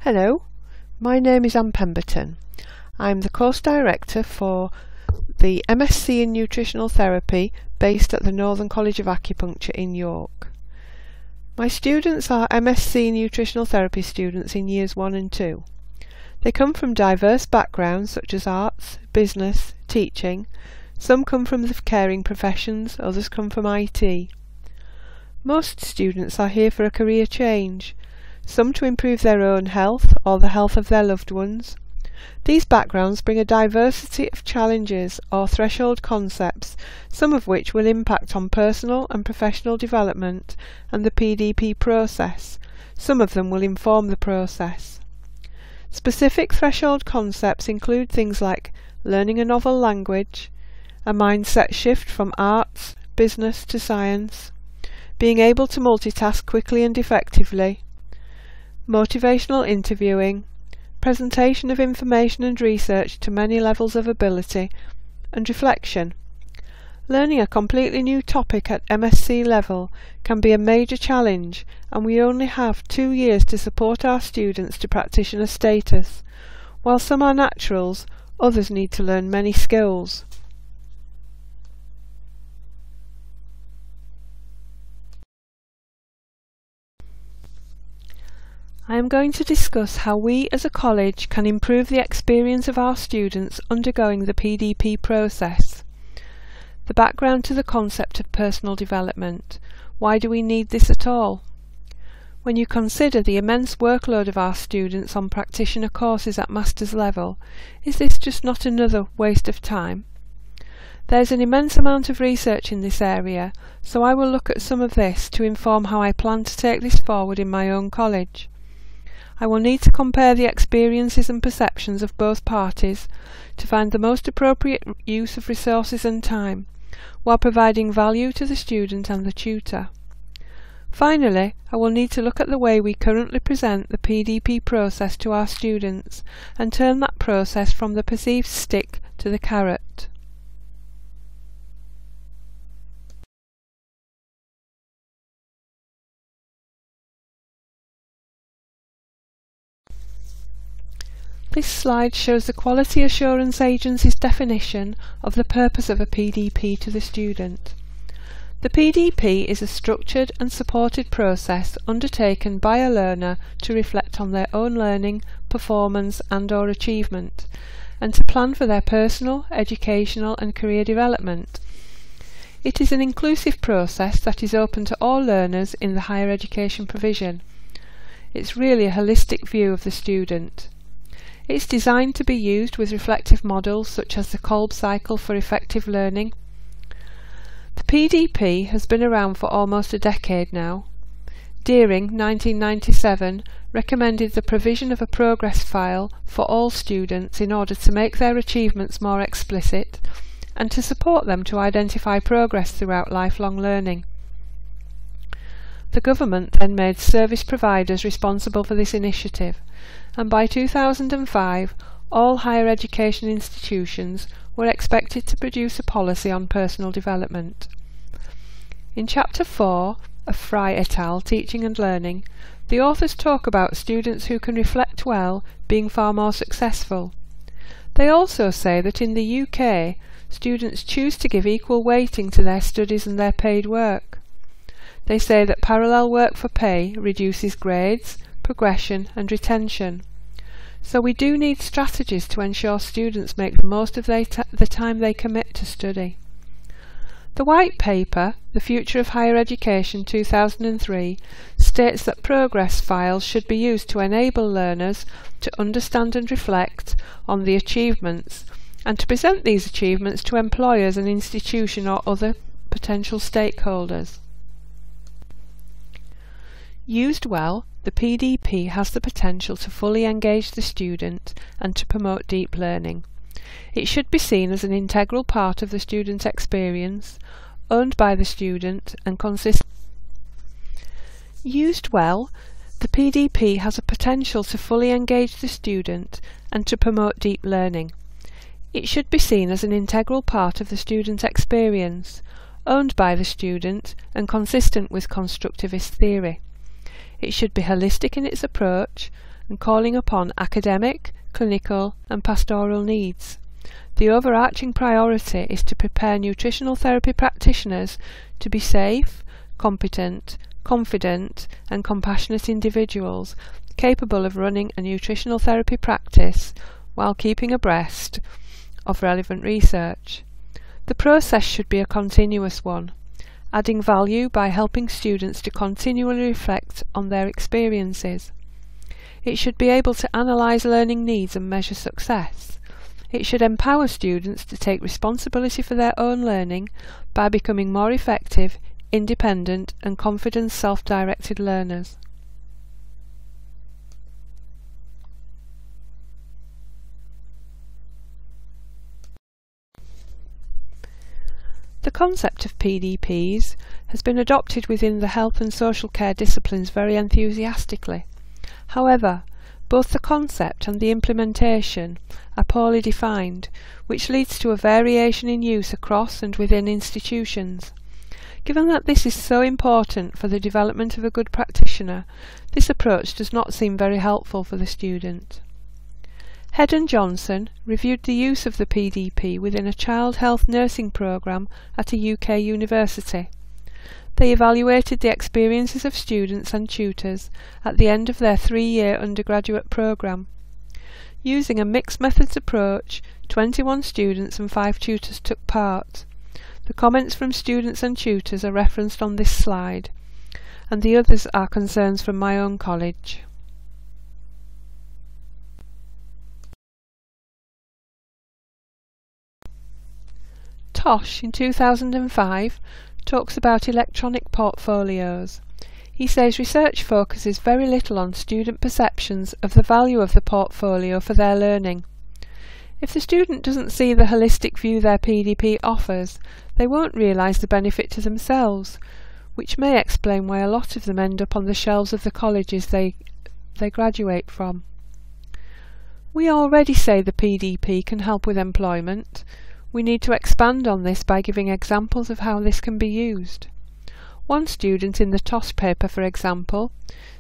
Hello, my name is Anne Pemberton. I'm the course director for the MSc in Nutritional Therapy based at the Northern College of Acupuncture in York. My students are MSc Nutritional Therapy students in years 1 and 2. They come from diverse backgrounds such as arts, business, teaching. Some come from the caring professions, others come from IT. Most students are here for a career change, some to improve their own health or the health of their loved ones. These backgrounds bring a diversity of challenges or threshold concepts, some of which will impact on personal and professional development and the PDP process. Some of them will inform the process. Specific threshold concepts include things like learning a novel language, a mindset shift from arts, business to science, being able to multitask quickly and effectively, motivational interviewing, presentation of information and research to many levels of ability, and reflection. Learning a completely new topic at MSc level can be a major challenge, and we only have 2 years to support our students to practitioner status. While some are naturals, others need to learn many skills. I am going to discuss how we as a college can improve the experience of our students undergoing the PDP process. The background to the concept of personal development. Why do we need this at all? When you consider the immense workload of our students on practitioner courses at master's level, is this just not another waste of time? There's an immense amount of research in this area, so I will look at some of this to inform how I plan to take this forward in my own college. I will need to compare the experiences and perceptions of both parties to find the most appropriate use of resources and time, while providing value to the student and the tutor. Finally, I will need to look at the way we currently present the PDP process to our students and turn that process from the perceived stick to the carrot. This slide shows the Quality Assurance Agency's definition of the purpose of a PDP to the student. The PDP is a structured and supported process undertaken by a learner to reflect on their own learning, performance and/or achievement, and to plan for their personal, educational and career development. It is an inclusive process that is open to all learners in the higher education provision. It's really a holistic view of the student. It's designed to be used with reflective models such as the Kolb cycle for effective learning. The PDP has been around for almost a decade now. Deering, 1997, recommended the provision of a progress file for all students in order to make their achievements more explicit and to support them to identify progress throughout lifelong learning. The government then made service providers responsible for this initiative, and by 2005 all higher education institutions were expected to produce a policy on personal development. In Chapter 4 of Fry et al. Teaching and Learning, the authors talk about students who can reflect well being far more successful. They also say that in the UK, students choose to give equal weighting to their studies and their paid work. They say that parallel work for pay reduces grades, progression and retention. So we do need strategies to ensure students make the most of the time they commit to study. The White Paper, The Future of Higher Education 2003, states that progress files should be used to enable learners to understand and reflect on the achievements and to present these achievements to employers and institution or other potential stakeholders. Used well, the PDP has the potential to fully engage the student and to promote deep learning. It should be seen as an integral part of the student experience, owned by the student and consistent. Used well, the PDP has a potential to fully engage the student and to promote deep learning. It should be seen as an integral part of the student experience, owned by the student and consistent with constructivist theory. It should be holistic in its approach, and calling upon academic, clinical and pastoral needs. The overarching priority is to prepare nutritional therapy practitioners to be safe, competent, confident and compassionate individuals capable of running a nutritional therapy practice while keeping abreast of relevant research. The process should be a continuous one, adding value by helping students to continually reflect on their experiences. It should be able to analyse learning needs and measure success. It should empower students to take responsibility for their own learning by becoming more effective, independent and confident self-directed learners. The concept of PDPs has been adopted within the health and social care disciplines very enthusiastically. However, both the concept and the implementation are poorly defined, which leads to a variation in use across and within institutions. Given that this is so important for the development of a good practitioner, this approach does not seem very helpful for the student. Head and Johnson reviewed the use of the PDP within a child health nursing programme at a UK university. They evaluated the experiences of students and tutors at the end of their 3-year undergraduate programme. Using a mixed methods approach, 21 students and 5 tutors took part. The comments from students and tutors are referenced on this slide, and the others are concerns from my own college. Tosh, in 2005, talks about electronic portfolios. He says research focuses very little on student perceptions of the value of the portfolio for their learning. If the student doesn't see the holistic view their PDP offers, they won't realise the benefit to themselves, which may explain why a lot of them end up on the shelves of the colleges they graduate from. We already say the PDP can help with employment. We need to expand on this by giving examples of how this can be used. One student in the TOS paper, for example,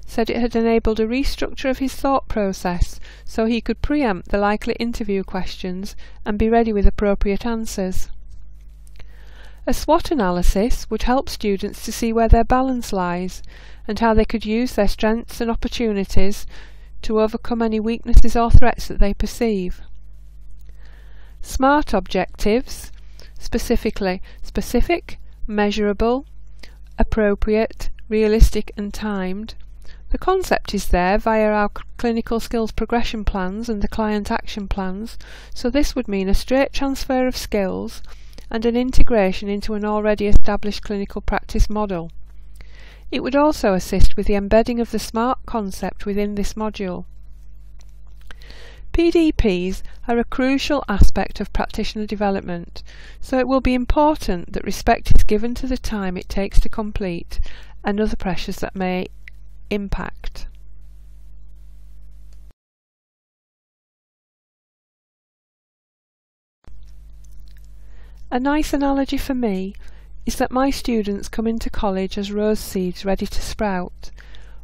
said it had enabled a restructure of his thought process so he could preempt the likely interview questions and be ready with appropriate answers. A SWOT analysis would help students to see where their balance lies and how they could use their strengths and opportunities to overcome any weaknesses or threats that they perceive. SMART objectives, specifically specific, measurable, appropriate, realistic and timed. The concept is there via our clinical skills progression plans and the client action plans, so this would mean a straight transfer of skills and an integration into an already established clinical practice model. It would also assist with the embedding of the SMART concept within this module. PDPs are a crucial aspect of practitioner development, so it will be important that respect is given to the time it takes to complete and other pressures that may impact. A nice analogy for me is that my students come into college as rose seeds ready to sprout.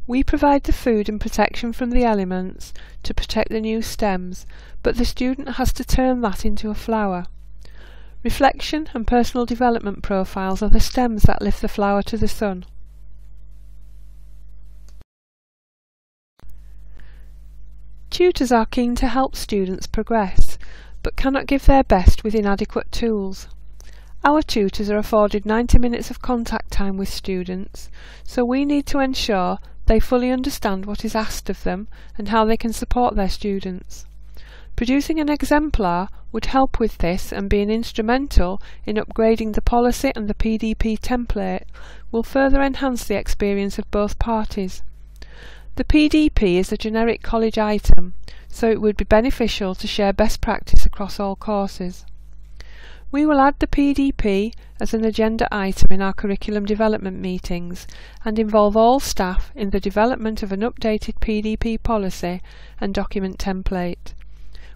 We provide the food and protection from the elements to protect the new stems, but the student has to turn that into a flower. Reflection and personal development profiles are the stems that lift the flower to the sun. Tutors are keen to help students progress, but cannot give their best with inadequate tools. Our tutors are afforded 90 minutes of contact time with students, so we need to ensure they fully understand what is asked of them and how they can support their students. Producing an exemplar would help with this, and being instrumental in upgrading the policy and the PDP template will further enhance the experience of both parties. The PDP is a generic college item, so it would be beneficial to share best practice across all courses. We will add the PDP as an agenda item in our curriculum development meetings and involve all staff in the development of an updated PDP policy and document template.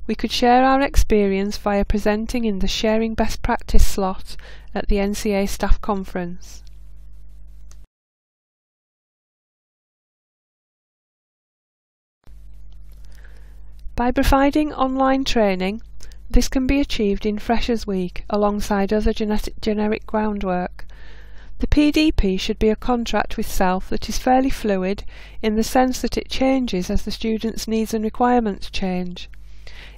We could share our experience via presenting in the Sharing Best Practice slot at the NCA Staff Conference. By providing online training, this can be achieved in Freshers' Week alongside other generic groundwork. The PDP should be a contract with self that is fairly fluid in the sense that it changes as the student's needs and requirements change,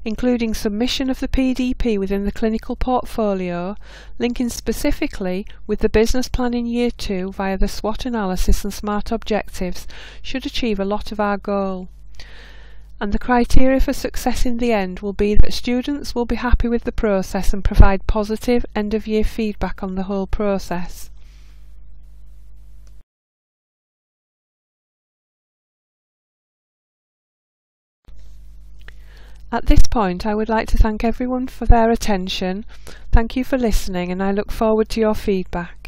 including submission of the PDP within the clinical portfolio, linking specifically with the business plan in Year 2 via the SWOT analysis and SMART objectives should achieve a lot of our goal. And the criteria for success in the end will be that students will be happy with the process and provide positive end-of-year feedback on the whole process. At this point, I would like to thank everyone for their attention. Thank you for listening, and I look forward to your feedback.